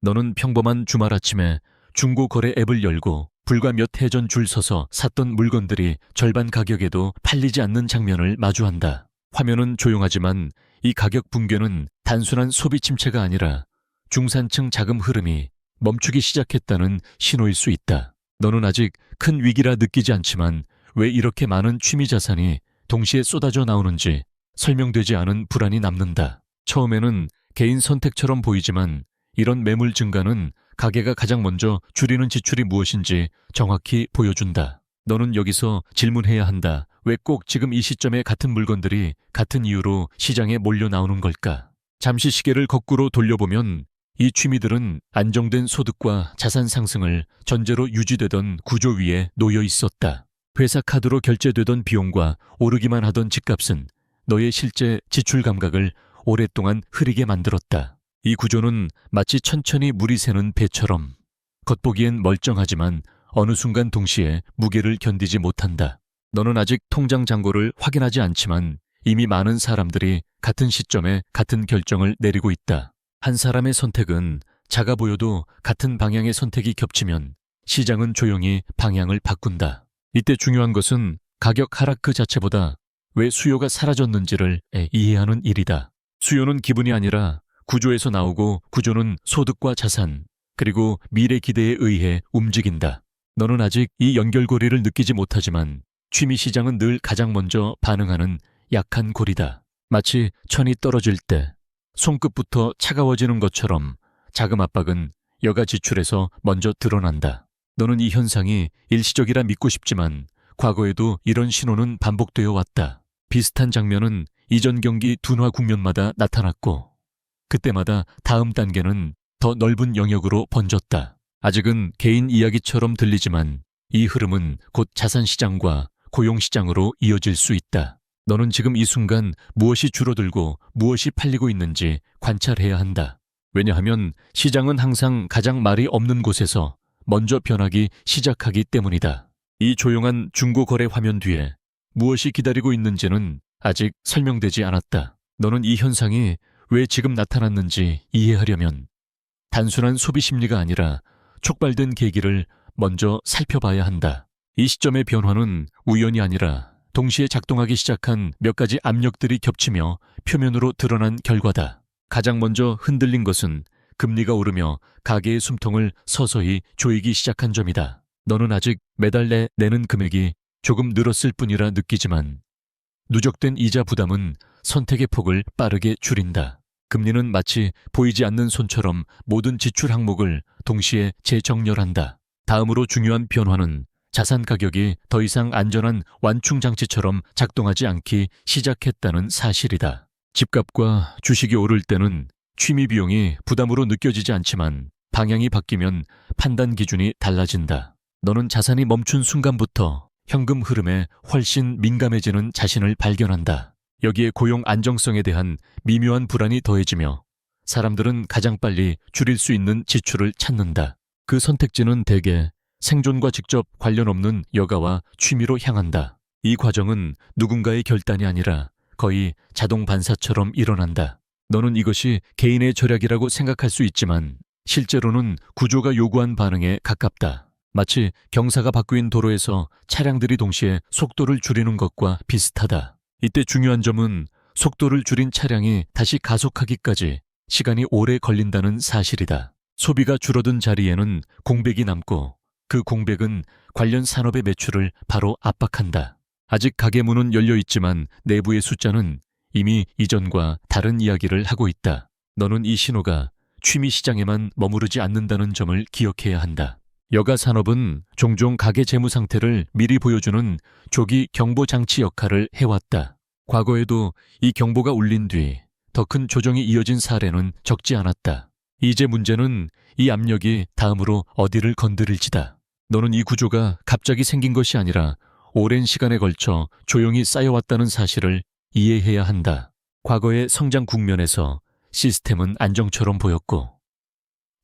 너는 평범한 주말 아침에 중고거래 앱을 열고 불과 몇 해 전 줄 서서 샀던 물건들이 절반 가격에도 팔리지 않는 장면을 마주한다. 화면은 조용하지만 이 가격 붕괴는 단순한 소비 침체가 아니라 중산층 자금 흐름이 멈추기 시작했다는 신호일 수 있다. 너는 아직 큰 위기라 느끼지 않지만 왜 이렇게 많은 취미 자산이 동시에 쏟아져 나오는지 설명되지 않은 불안이 남는다. 처음에는 개인 선택처럼 보이지만 이런 매물 증가는 가게가 가장 먼저 줄이는 지출이 무엇인지 정확히 보여준다. 너는 여기서 질문해야 한다. 왜 꼭 지금 이 시점에 같은 물건들이 같은 이유로 시장에 몰려 나오는 걸까? 잠시 시계를 거꾸로 돌려보면 이 취미들은 안정된 소득과 자산 상승을 전제로 유지되던 구조 위에 놓여 있었다. 회사 카드로 결제되던 비용과 오르기만 하던 집값은 너의 실제 지출 감각을 오랫동안 흐리게 만들었다. 이 구조는 마치 천천히 물이 새는 배처럼 겉보기엔 멀쩡하지만 어느 순간 동시에 무게를 견디지 못한다. 너는 아직 통장 잔고를 확인하지 않지만 이미 많은 사람들이 같은 시점에 같은 결정을 내리고 있다. 한 사람의 선택은 작아 보여도 같은 방향의 선택이 겹치면 시장은 조용히 방향을 바꾼다. 이때 중요한 것은 가격 하락 그 자체보다 왜 수요가 사라졌는지를 이해하는 일이다. 수요는 기분이 아니라 구조에서 나오고 구조는 소득과 자산, 그리고 미래 기대에 의해 움직인다. 너는 아직 이 연결고리를 느끼지 못하지만 취미 시장은 늘 가장 먼저 반응하는 약한 고리다. 마치 천이 떨어질 때 손끝부터 차가워지는 것처럼 자금 압박은 여가 지출에서 먼저 드러난다. 너는 이 현상이 일시적이라 믿고 싶지만 과거에도 이런 신호는 반복되어 왔다. 비슷한 장면은 이전 경기 둔화 국면마다 나타났고 그때마다 다음 단계는 더 넓은 영역으로 번졌다. 아직은 개인 이야기처럼 들리지만 이 흐름은 곧 자산시장과 고용시장으로 이어질 수 있다. 너는 지금 이 순간 무엇이 줄어들고 무엇이 팔리고 있는지 관찰해야 한다. 왜냐하면 시장은 항상 가장 말이 없는 곳에서 먼저 변하기 시작하기 때문이다. 이 조용한 중고거래 화면 뒤에 무엇이 기다리고 있는지는 아직 설명되지 않았다. 너는 이 현상이 왜 지금 나타났는지 이해하려면 단순한 소비 심리가 아니라 촉발된 계기를 먼저 살펴봐야 한다. 이 시점의 변화는 우연이 아니라 동시에 작동하기 시작한 몇 가지 압력들이 겹치며 표면으로 드러난 결과다. 가장 먼저 흔들린 것은 금리가 오르며 가계의 숨통을 서서히 조이기 시작한 점이다. 너는 아직 매달 내는 금액이 조금 늘었을 뿐이라 느끼지만 누적된 이자 부담은 선택의 폭을 빠르게 줄인다. 금리는 마치 보이지 않는 손처럼 모든 지출 항목을 동시에 재정렬한다. 다음으로 중요한 변화는 자산 가격이 더 이상 안전한 완충장치처럼 작동하지 않기 시작했다는 사실이다. 집값과 주식이 오를 때는 취미 비용이 부담으로 느껴지지 않지만 방향이 바뀌면 판단 기준이 달라진다. 너는 자산이 멈춘 순간부터 현금 흐름에 훨씬 민감해지는 자신을 발견한다. 여기에 고용 안정성에 대한 미묘한 불안이 더해지며 사람들은 가장 빨리 줄일 수 있는 지출을 찾는다. 그 선택지는 대개 생존과 직접 관련 없는 여가와 취미로 향한다. 이 과정은 누군가의 결단이 아니라 거의 자동 반사처럼 일어난다. 너는 이것이 개인의 절약이라고 생각할 수 있지만 실제로는 구조가 요구한 반응에 가깝다. 마치 경사가 바뀐 도로에서 차량들이 동시에 속도를 줄이는 것과 비슷하다. 이때 중요한 점은 속도를 줄인 차량이 다시 가속하기까지 시간이 오래 걸린다는 사실이다. 소비가 줄어든 자리에는 공백이 남고 그 공백은 관련 산업의 매출을 바로 압박한다. 아직 가게 문은 열려 있지만 내부의 숫자는 이미 이전과 다른 이야기를 하고 있다. 너는 이 신호가 취미 시장에만 머무르지 않는다는 점을 기억해야 한다. 여가 산업은 종종 가게 재무 상태를 미리 보여주는 조기 경보 장치 역할을 해왔다. 과거에도 이 경보가 울린 뒤 더 큰 조정이 이어진 사례는 적지 않았다. 이제 문제는 이 압력이 다음으로 어디를 건드릴지다. 너는 이 구조가 갑자기 생긴 것이 아니라 오랜 시간에 걸쳐 조용히 쌓여왔다는 사실을 이해해야 한다. 과거의 성장 국면에서 시스템은 안정처럼 보였고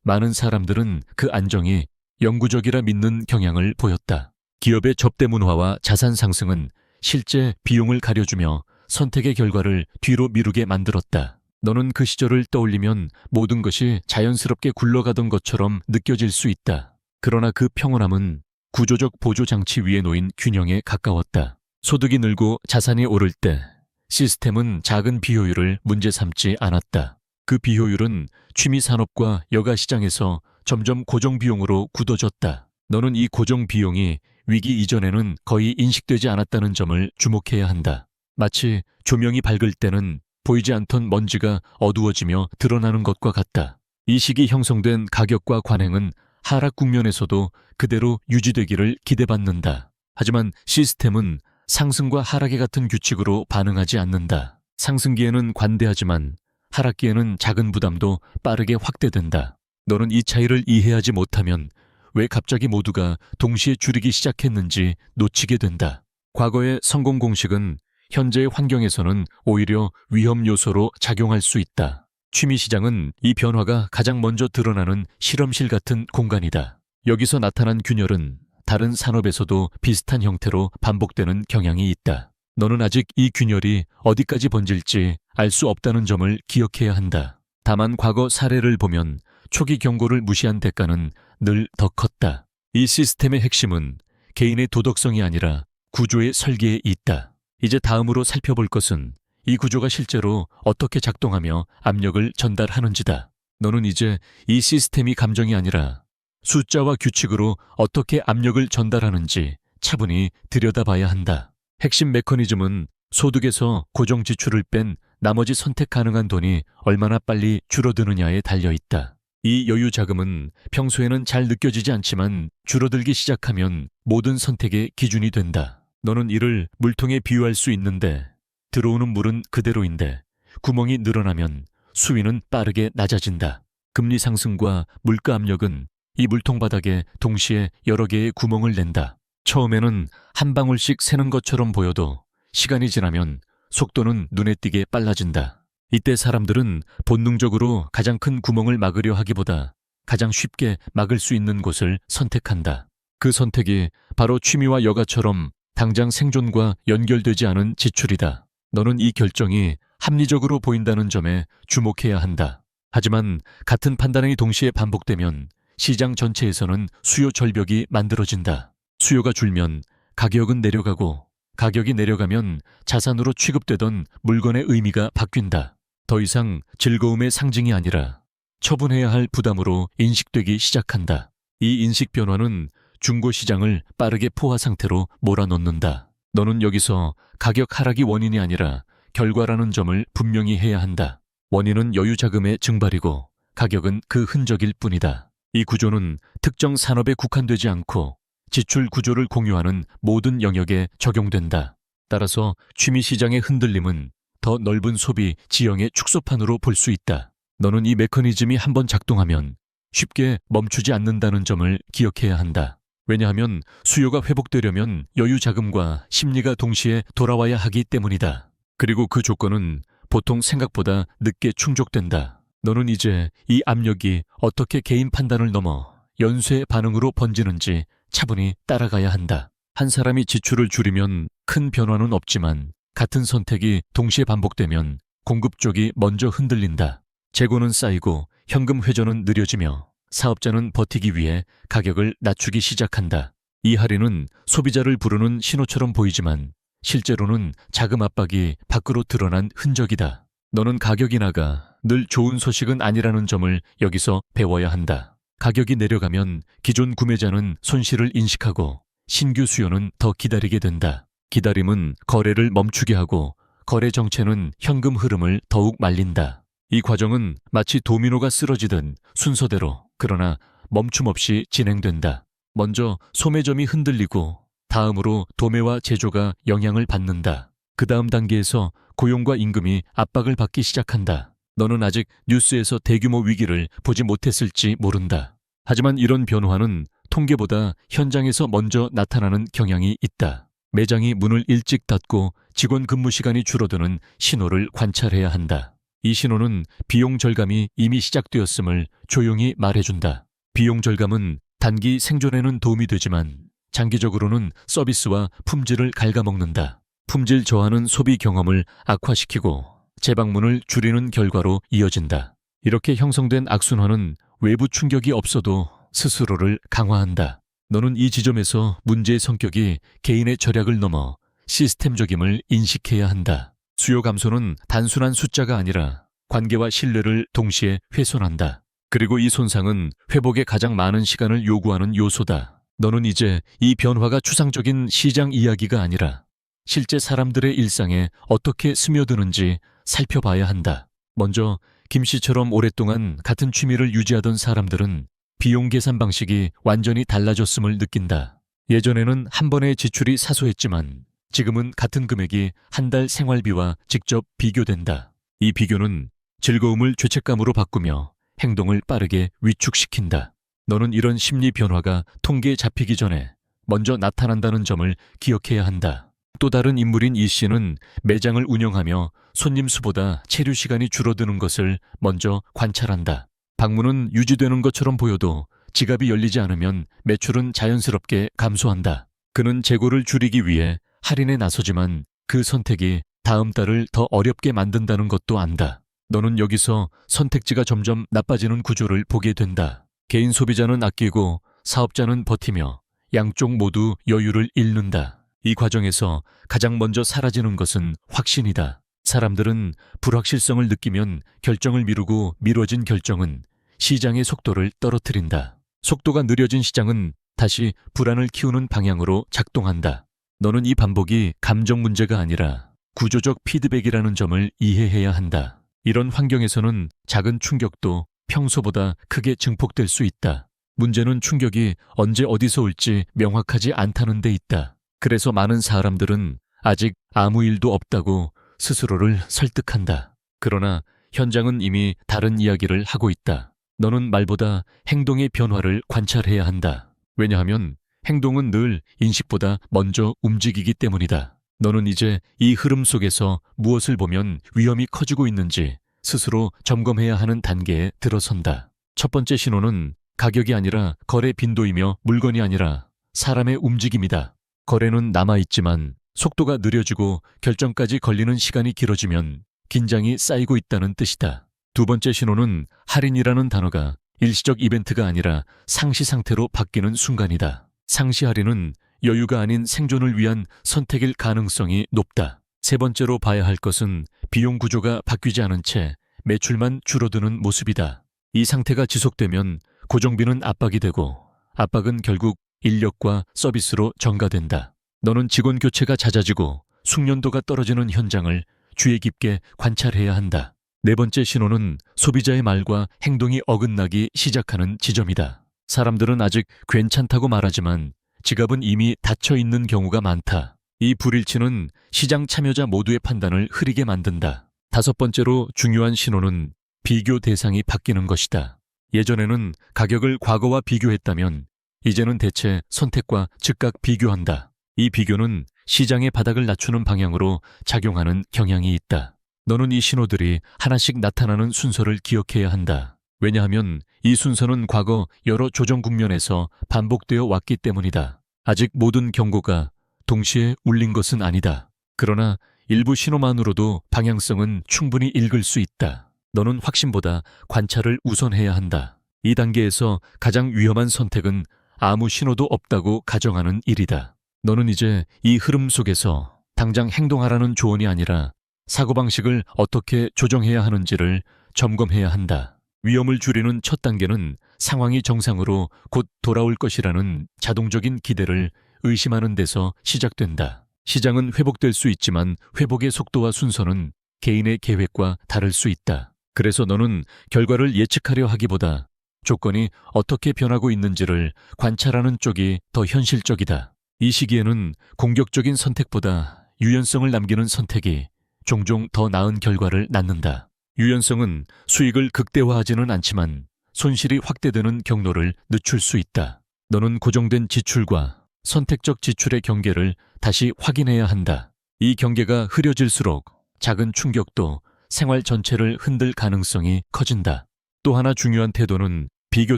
많은 사람들은 그 안정이 영구적이라 믿는 경향을 보였다. 기업의 접대 문화와 자산 상승은 실제 비용을 가려주며 선택의 결과를 뒤로 미루게 만들었다. 너는 그 시절을 떠올리면 모든 것이 자연스럽게 굴러가던 것처럼 느껴질 수 있다. 그러나 그 평온함은 구조적 보조 장치 위에 놓인 균형에 가까웠다. 소득이 늘고 자산이 오를 때 시스템은 작은 비효율을 문제 삼지 않았다. 그 비효율은 취미 산업과 여가 시장에서 점점 고정 비용으로 굳어졌다. 너는 이 고정 비용이 위기 이전에는 거의 인식되지 않았다는 점을 주목해야 한다. 마치 조명이 밝을 때는 보이지 않던 먼지가 어두워지며 드러나는 것과 같다. 이 시기 형성된 가격과 관행은 하락 국면에서도 그대로 유지되기를 기대받는다. 하지만 시스템은 상승과 하락의 같은 규칙으로 반응하지 않는다. 상승기에는 관대하지만 하락기에는 작은 부담도 빠르게 확대된다. 너는 이 차이를 이해하지 못하면 왜 갑자기 모두가 동시에 줄이기 시작했는지 놓치게 된다. 과거의 성공 공식은 현재의 환경에서는 오히려 위험 요소로 작용할 수 있다. 취미 시장은 이 변화가 가장 먼저 드러나는 실험실 같은 공간이다. 여기서 나타난 균열은 다른 산업에서도 비슷한 형태로 반복되는 경향이 있다. 너는 아직 이 균열이 어디까지 번질지 알 수 없다는 점을 기억해야 한다. 다만 과거 사례를 보면 초기 경고를 무시한 대가는 늘 더 컸다. 이 시스템의 핵심은 개인의 도덕성이 아니라 구조의 설계에 있다. 이제 다음으로 살펴볼 것은 이 구조가 실제로 어떻게 작동하며 압력을 전달하는지다. 너는 이제 이 시스템이 감정이 아니라 숫자와 규칙으로 어떻게 압력을 전달하는지 차분히 들여다봐야 한다. 핵심 메커니즘은 소득에서 고정 지출을 뺀 나머지 선택 가능한 돈이 얼마나 빨리 줄어드느냐에 달려 있다. 이 여유 자금은 평소에는 잘 느껴지지 않지만 줄어들기 시작하면 모든 선택의 기준이 된다. 너는 이를 물통에 비유할 수 있는데 들어오는 물은 그대로인데 구멍이 늘어나면 수위는 빠르게 낮아진다. 금리 상승과 물가 압력은 이 물통 바닥에 동시에 여러 개의 구멍을 낸다. 처음에는 한 방울씩 새는 것처럼 보여도 시간이 지나면 속도는 눈에 띄게 빨라진다. 이때 사람들은 본능적으로 가장 큰 구멍을 막으려 하기보다 가장 쉽게 막을 수 있는 곳을 선택한다. 그 선택이 바로 취미와 여가처럼 당장 생존과 연결되지 않은 지출이다. 너는 이 결정이 합리적으로 보인다는 점에 주목해야 한다. 하지만 같은 판단이 동시에 반복되면 시장 전체에서는 수요 절벽이 만들어진다. 수요가 줄면 가격은 내려가고 가격이 내려가면 자산으로 취급되던 물건의 의미가 바뀐다. 더 이상 즐거움의 상징이 아니라 처분해야 할 부담으로 인식되기 시작한다. 이 인식 변화는 중고 시장을 빠르게 포화 상태로 몰아넣는다. 너는 여기서 가격 하락이 원인이 아니라 결과라는 점을 분명히 해야 한다. 원인은 여유 자금의 증발이고 가격은 그 흔적일 뿐이다. 이 구조는 특정 산업에 국한되지 않고 지출 구조를 공유하는 모든 영역에 적용된다. 따라서 취미 시장의 흔들림은 더 넓은 소비 지형의 축소판으로 볼 수 있다. 너는 이 메커니즘이 한번 작동하면 쉽게 멈추지 않는다는 점을 기억해야 한다. 왜냐하면 수요가 회복되려면 여유 자금과 심리가 동시에 돌아와야 하기 때문이다. 그리고 그 조건은 보통 생각보다 늦게 충족된다. 너는 이제 이 압력이 어떻게 개인 판단을 넘어 연쇄 반응으로 번지는지 차분히 따라가야 한다. 한 사람이 지출을 줄이면 큰 변화는 없지만 같은 선택이 동시에 반복되면 공급 쪽이 먼저 흔들린다. 재고는 쌓이고 현금 회전은 느려지며 사업자는 버티기 위해 가격을 낮추기 시작한다. 이 할인은 소비자를 부르는 신호처럼 보이지만 실제로는 자금 압박이 밖으로 드러난 흔적이다. 너는 가격이 나가 늘 좋은 소식은 아니라는 점을 여기서 배워야 한다. 가격이 내려가면 기존 구매자는 손실을 인식하고 신규 수요는 더 기다리게 된다. 기다림은 거래를 멈추게 하고 거래 정체는 현금 흐름을 더욱 말린다. 이 과정은 마치 도미노가 쓰러지듯 순서대로 그러나 멈춤 없이 진행된다. 먼저 소매점이 흔들리고 다음으로 도매와 제조가 영향을 받는다. 그 다음 단계에서 고용과 임금이 압박을 받기 시작한다. 너는 아직 뉴스에서 대규모 위기를 보지 못했을지 모른다. 하지만 이런 변화는 통계보다 현장에서 먼저 나타나는 경향이 있다. 매장이 문을 일찍 닫고 직원 근무 시간이 줄어드는 신호를 관찰해야 한다. 이 신호는 비용 절감이 이미 시작되었음을 조용히 말해준다. 비용 절감은 단기 생존에는 도움이 되지만 장기적으로는 서비스와 품질을 갉아먹는다. 품질 저하는 소비 경험을 악화시키고 재방문을 줄이는 결과로 이어진다. 이렇게 형성된 악순환은 외부 충격이 없어도 스스로를 강화한다. 너는 이 지점에서 문제의 성격이 개인의 절약을 넘어 시스템적임을 인식해야 한다. 수요 감소는 단순한 숫자가 아니라 관계와 신뢰를 동시에 훼손한다. 그리고 이 손상은 회복에 가장 많은 시간을 요구하는 요소다. 너는 이제 이 변화가 추상적인 시장 이야기가 아니라 실제 사람들의 일상에 어떻게 스며드는지 살펴봐야 한다. 먼저 김 씨처럼 오랫동안 같은 취미를 유지하던 사람들은 비용 계산 방식이 완전히 달라졌음을 느낀다. 예전에는 한 번의 지출이 사소했지만 지금은 같은 금액이 한 달 생활비와 직접 비교된다. 이 비교는 즐거움을 죄책감으로 바꾸며 행동을 빠르게 위축시킨다. 너는 이런 심리 변화가 통계에 잡히기 전에 먼저 나타난다는 점을 기억해야 한다. 또 다른 인물인 이 씨는 매장을 운영하며 손님 수보다 체류 시간이 줄어드는 것을 먼저 관찰한다. 방문은 유지되는 것처럼 보여도 지갑이 열리지 않으면 매출은 자연스럽게 감소한다. 그는 재고를 줄이기 위해 할인에 나서지만 그 선택이 다음 달을 더 어렵게 만든다는 것도 안다. 너는 여기서 선택지가 점점 나빠지는 구조를 보게 된다. 개인 소비자는 아끼고 사업자는 버티며 양쪽 모두 여유를 잃는다. 이 과정에서 가장 먼저 사라지는 것은 확신이다. 사람들은 불확실성을 느끼면 결정을 미루고 미뤄진 결정은 시장의 속도를 떨어뜨린다. 속도가 느려진 시장은 다시 불안을 키우는 방향으로 작동한다. 너는 이 반복이 감정 문제가 아니라 구조적 피드백이라는 점을 이해해야 한다. 이런 환경에서는 작은 충격도 평소보다 크게 증폭될 수 있다. 문제는 충격이 언제 어디서 올지 명확하지 않다는 데 있다. 그래서 많은 사람들은 아직 아무 일도 없다고 스스로를 설득한다. 그러나 현장은 이미 다른 이야기를 하고 있다. 너는 말보다 행동의 변화를 관찰해야 한다. 왜냐하면 행동은 늘 인식보다 먼저 움직이기 때문이다. 너는 이제 이 흐름 속에서 무엇을 보면 위험이 커지고 있는지 스스로 점검해야 하는 단계에 들어선다. 첫 번째 신호는 가격이 아니라 거래 빈도이며 물건이 아니라 사람의 움직임이다. 거래는 남아있지만 속도가 느려지고 결정까지 걸리는 시간이 길어지면 긴장이 쌓이고 있다는 뜻이다. 두 번째 신호는 할인이라는 단어가 일시적 이벤트가 아니라 상시 상태로 바뀌는 순간이다. 상시 할인은 여유가 아닌 생존을 위한 선택일 가능성이 높다. 세 번째로 봐야 할 것은 비용 구조가 바뀌지 않은 채 매출만 줄어드는 모습이다. 이 상태가 지속되면 고정비는 압박이 되고 압박은 결국 인력과 서비스로 전가된다. 너는 직원 교체가 잦아지고 숙련도가 떨어지는 현장을 주의 깊게 관찰해야 한다. 네 번째 신호는 소비자의 말과 행동이 어긋나기 시작하는 지점이다. 사람들은 아직 괜찮다고 말하지만 지갑은 이미 닫혀 있는 경우가 많다. 이 불일치는 시장 참여자 모두의 판단을 흐리게 만든다. 다섯 번째로 중요한 신호는 비교 대상이 바뀌는 것이다. 예전에는 가격을 과거와 비교했다면 이제는 대체 선택과 즉각 비교한다. 이 비교는 시장의 바닥을 낮추는 방향으로 작용하는 경향이 있다. 너는 이 신호들이 하나씩 나타나는 순서를 기억해야 한다. 왜냐하면 이 순서는 과거 여러 조정 국면에서 반복되어 왔기 때문이다. 아직 모든 경고가 동시에 울린 것은 아니다. 그러나 일부 신호만으로도 방향성은 충분히 읽을 수 있다. 너는 확신보다 관찰을 우선해야 한다. 이 단계에서 가장 위험한 선택은 아무 신호도 없다고 가정하는 일이다. 너는 이제 이 흐름 속에서 당장 행동하라는 조언이 아니라 사고방식을 어떻게 조정해야 하는지를 점검해야 한다. 위험을 줄이는 첫 단계는 상황이 정상으로 곧 돌아올 것이라는 자동적인 기대를 의심하는 데서 시작된다. 시장은 회복될 수 있지만 회복의 속도와 순서는 개인의 계획과 다를 수 있다. 그래서 너는 결과를 예측하려 하기보다 조건이 어떻게 변하고 있는지를 관찰하는 쪽이 더 현실적이다. 이 시기에는 공격적인 선택보다 유연성을 남기는 선택이 종종 더 나은 결과를 낳는다. 유연성은 수익을 극대화하지는 않지만 손실이 확대되는 경로를 늦출 수 있다. 너는 고정된 지출과 선택적 지출의 경계를 다시 확인해야 한다. 이 경계가 흐려질수록 작은 충격도 생활 전체를 흔들 가능성이 커진다. 또 하나 중요한 태도는 비교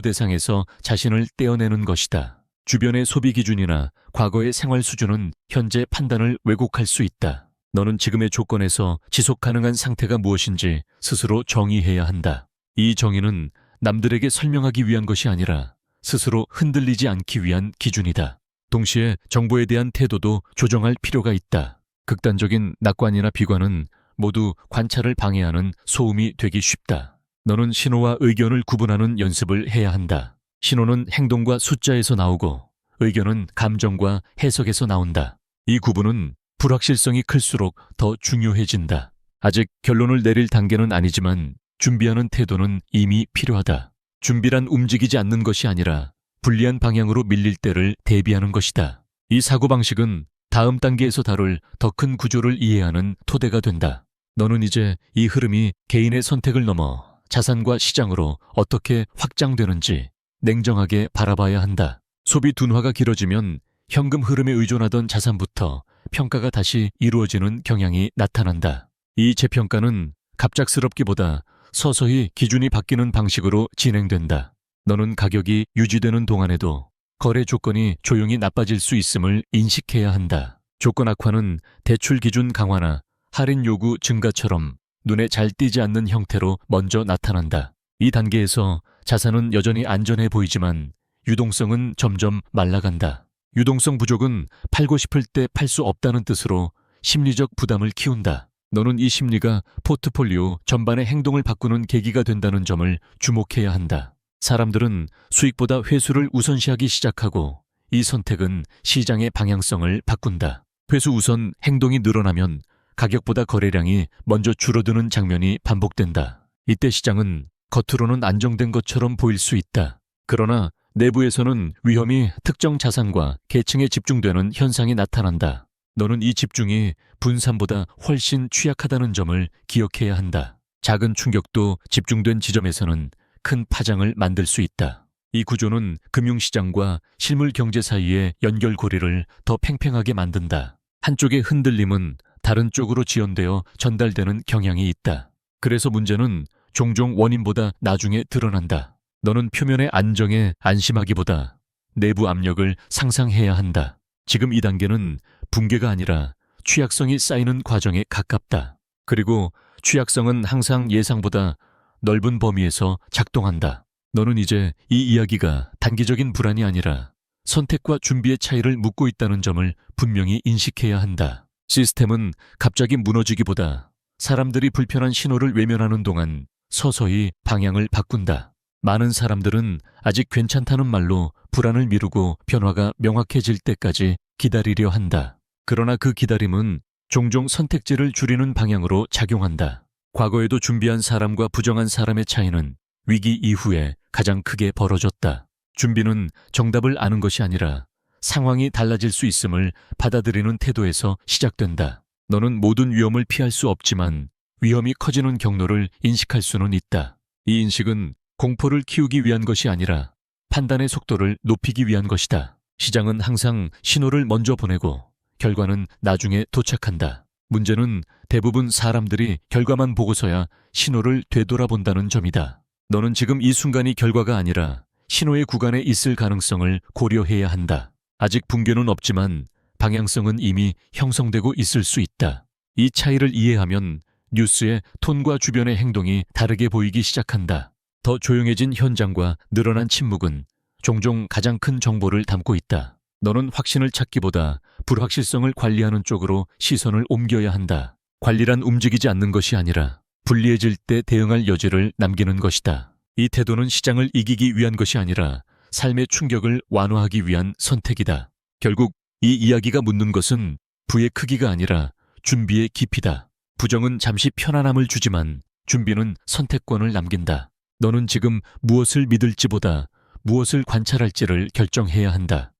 대상에서 자신을 떼어내는 것이다. 주변의 소비 기준이나 과거의 생활 수준은 현재 판단을 왜곡할 수 있다. 너는 지금의 조건에서 지속 가능한 상태가 무엇인지 스스로 정의해야 한다. 이 정의는 남들에게 설명하기 위한 것이 아니라 스스로 흔들리지 않기 위한 기준이다. 동시에 정보에 대한 태도도 조정할 필요가 있다. 극단적인 낙관이나 비관은 모두 관찰을 방해하는 소음이 되기 쉽다. 너는 신호와 의견을 구분하는 연습을 해야 한다. 신호는 행동과 숫자에서 나오고 의견은 감정과 해석에서 나온다. 이 구분은 불확실성이 클수록 더 중요해진다. 아직 결론을 내릴 단계는 아니지만 준비하는 태도는 이미 필요하다. 준비란 움직이지 않는 것이 아니라 불리한 방향으로 밀릴 때를 대비하는 것이다. 이 사고방식은 다음 단계에서 다룰 더 큰 구조를 이해하는 토대가 된다. 너는 이제 이 흐름이 개인의 선택을 넘어 자산과 시장으로 어떻게 확장되는지 냉정하게 바라봐야 한다. 소비 둔화가 길어지면 현금 흐름에 의존하던 자산부터 평가가 다시 이루어지는 경향이 나타난다. 이 재평가는 갑작스럽기보다 서서히 기준이 바뀌는 방식으로 진행된다. 너는 가격이 유지되는 동안에도 거래 조건이 조용히 나빠질 수 있음을 인식해야 한다. 조건 악화는 대출 기준 강화나 할인 요구 증가처럼 눈에 잘 띄지 않는 형태로 먼저 나타난다. 이 단계에서 자산은 여전히 안전해 보이지만 유동성은 점점 말라간다. 유동성 부족은 팔고 싶을 때 팔 수 없다는 뜻으로 심리적 부담을 키운다. 너는 이 심리가 포트폴리오 전반의 행동을 바꾸는 계기가 된다는 점을 주목해야 한다. 사람들은 수익보다 회수를 우선시하기 시작하고 이 선택은 시장의 방향성을 바꾼다. 회수 우선 행동이 늘어나면 가격보다 거래량이 먼저 줄어드는 장면이 반복된다. 이때 시장은 겉으로는 안정된 것처럼 보일 수 있다. 그러나 내부에서는 위험이 특정 자산과 계층에 집중되는 현상이 나타난다. 너는 이 집중이 분산보다 훨씬 취약하다는 점을 기억해야 한다. 작은 충격도 집중된 지점에서는 큰 파장을 만들 수 있다. 이 구조는 금융시장과 실물 경제 사이의 연결고리를 더 팽팽하게 만든다. 한쪽의 흔들림은 다른 쪽으로 지연되어 전달되는 경향이 있다. 그래서 문제는 종종 원인보다 나중에 드러난다. 너는 표면의 안정에 안심하기보다 내부 압력을 상상해야 한다. 지금 이 단계는 붕괴가 아니라 취약성이 쌓이는 과정에 가깝다. 그리고 취약성은 항상 예상보다 넓은 범위에서 작동한다. 너는 이제 이 이야기가 단기적인 불안이 아니라 선택과 준비의 차이를 묻고 있다는 점을 분명히 인식해야 한다. 시스템은 갑자기 무너지기보다 사람들이 불편한 신호를 외면하는 동안 서서히 방향을 바꾼다. 많은 사람들은 아직 괜찮다는 말로 불안을 미루고 변화가 명확해질 때까지 기다리려 한다. 그러나 그 기다림은 종종 선택지를 줄이는 방향으로 작용한다. 과거에도 준비한 사람과 부정한 사람의 차이는 위기 이후에 가장 크게 벌어졌다. 준비는 정답을 아는 것이 아니라 상황이 달라질 수 있음을 받아들이는 태도에서 시작된다. 너는 모든 위험을 피할 수 없지만 위험이 커지는 경로를 인식할 수는 있다. 이 인식은 공포를 키우기 위한 것이 아니라 판단의 속도를 높이기 위한 것이다. 시장은 항상 신호를 먼저 보내고 결과는 나중에 도착한다. 문제는 대부분 사람들이 결과만 보고서야 신호를 되돌아본다는 점이다. 너는 지금 이 순간이 결과가 아니라 신호의 구간에 있을 가능성을 고려해야 한다. 아직 붕괴는 없지만 방향성은 이미 형성되고 있을 수 있다. 이 차이를 이해하면 뉴스의 톤과 주변의 행동이 다르게 보이기 시작한다. 더 조용해진 현장과 늘어난 침묵은 종종 가장 큰 정보를 담고 있다. 너는 확신을 찾기보다 불확실성을 관리하는 쪽으로 시선을 옮겨야 한다. 관리란 움직이지 않는 것이 아니라 불리해질 때 대응할 여지를 남기는 것이다. 이 태도는 시장을 이기기 위한 것이 아니라 삶의 충격을 완화하기 위한 선택이다. 결국 이 이야기가 묻는 것은 부의 크기가 아니라 준비의 깊이다. 부정은 잠시 편안함을 주지만 준비는 선택권을 남긴다. 너는 지금 무엇을 믿을지보다 무엇을 관찰할지를 결정해야 한다.